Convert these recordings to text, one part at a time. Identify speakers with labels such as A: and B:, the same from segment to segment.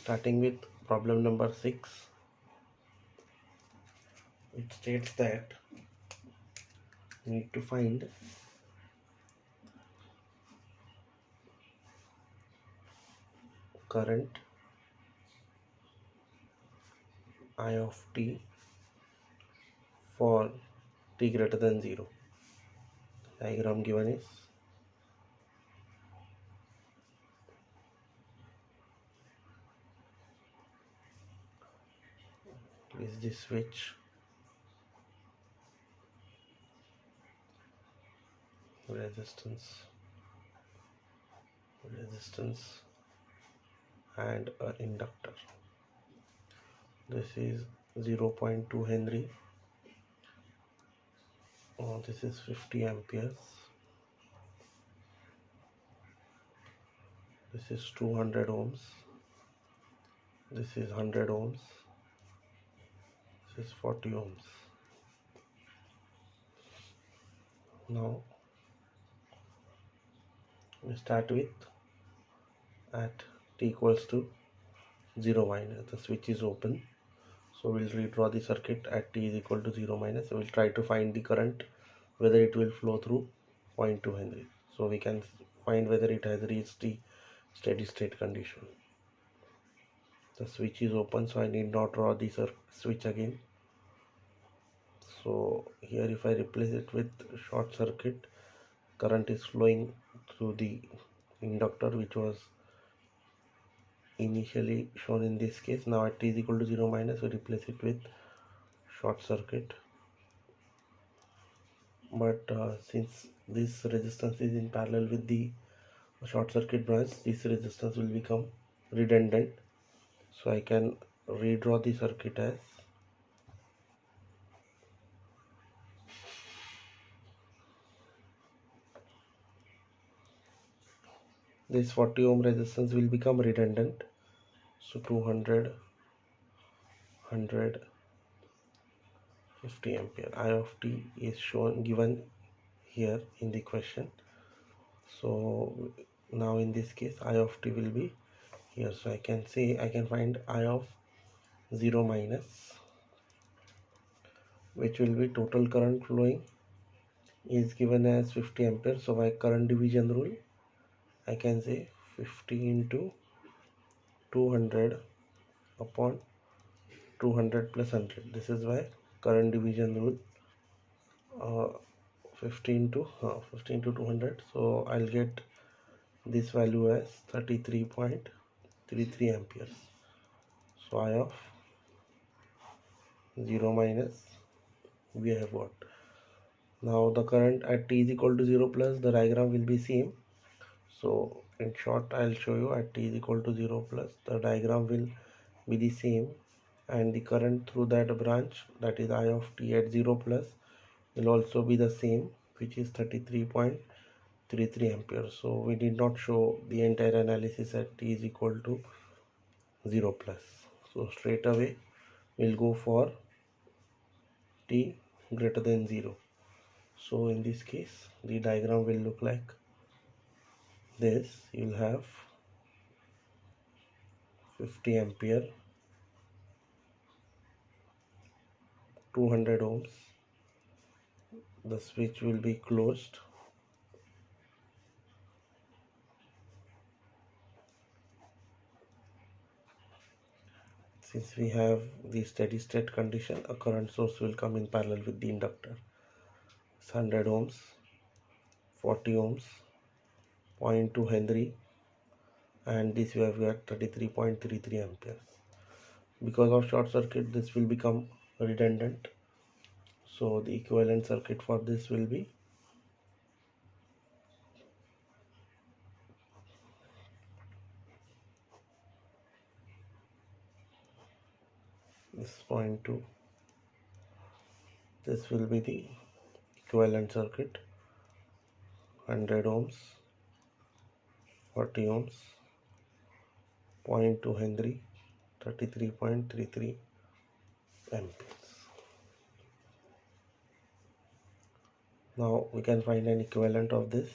A: Starting with problem number 6, it states that we need to find current I of t for t greater than 0. Diagram given is the switch, resistance and an inductor. This is 0.2 Henry. This is 50 amperes. This is 200 ohms. This is 100 ohms. This is 40 ohms. Now we start with at t equals to 0 minus. The switch is open, so we'll redraw the circuit at t is equal to 0 minus. We'll try to find the current, whether it will flow through 0.2 Henry. So we can find whether it has reached the steady state condition. The switch is open, so I need not draw the switch again. So here if I replace it with short circuit, current is flowing through the inductor which was initially shown in this case. Now at t is equal to 0 minus, we replace it with short circuit. But since this resistance is in parallel with the short circuit branch, this resistance will become redundant. So I can redraw the circuit as this 40 ohm resistance will become redundant. So 200, 100, 50 ampere. I of t is given here in the question. So now in this case I of t will be here. So I can find I of 0 minus, which will be total current flowing is given as 50 ampere. So by current division rule, I can say 50 into 200 upon 200 plus 100. This is why current division rule 50 into 200. So I'll get this value as 33.33 amperes. So I of 0 minus we have got. Now the current at t is equal to 0 plus, the diagram will be same. So in short, I'll show you at t is equal to 0 plus, the diagram will be the same, and the current through that branch, that is I of t at 0 plus, will also be the same, which is 33.33 amperes. So we did not show the entire analysis at t is equal to 0 plus. So straight away we'll go for t greater than 0. So in this case the diagram will look like this. You'll have 50 ampere, 200 ohms, the switch will be closed, since we have the steady state condition, a current source will come in parallel with the inductor. It's 100 ohms, 40 ohms, 0.2 Henry, and this we have got 33.33 amperes. Because of short circuit, this will become redundant. So the equivalent circuit for this will be this 0.2. This will be the equivalent circuit, 100 ohms, 40 ohms, 0.2 Henry, 33.33 amperes. Now we can find an equivalent of this,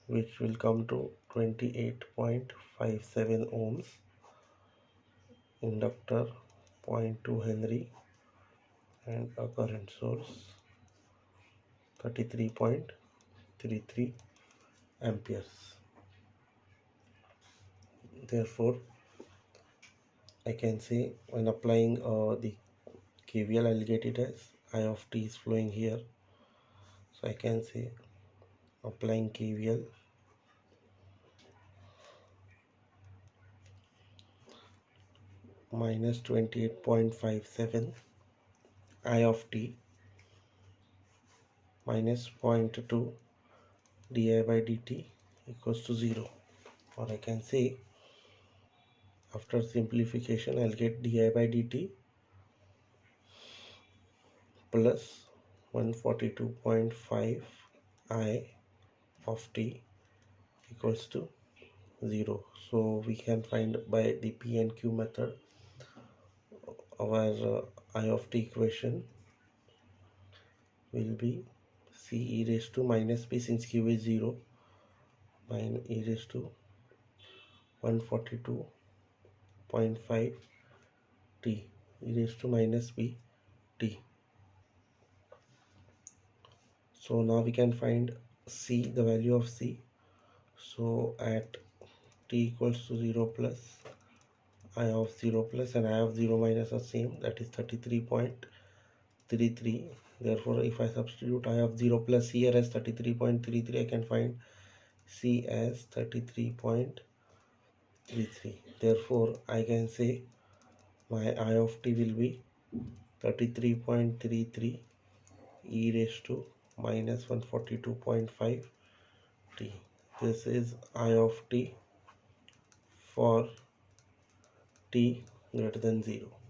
A: which will come to 28.57 ohms. inductor 0.2 Henry and a current source 33.33 amperes. Therefore I can say when applying the KVL, I'll get it as I of t is flowing here. So I can say applying KVL, minus 28.57 I of t minus 0.2 di by dt equals to 0. Or I can say after simplification I'll get di by dt plus 142.5 I of t equals to 0. So we can find by the P and Q method our I of t equation will be C e raised to minus p, since Q is 0, minus e raised to 142.5 t e raised to minus p t. So now we can find C, the value of C. So at t equals to 0 plus I of 0 plus and I of 0 minus are same, that is 33.33. Therefore if I substitute I of 0 plus here as 33.33, I can find C as 33.33. Therefore I can say my I of t will be 33.33 e raised to minus 142.5 t. This is I of t for t greater than 0.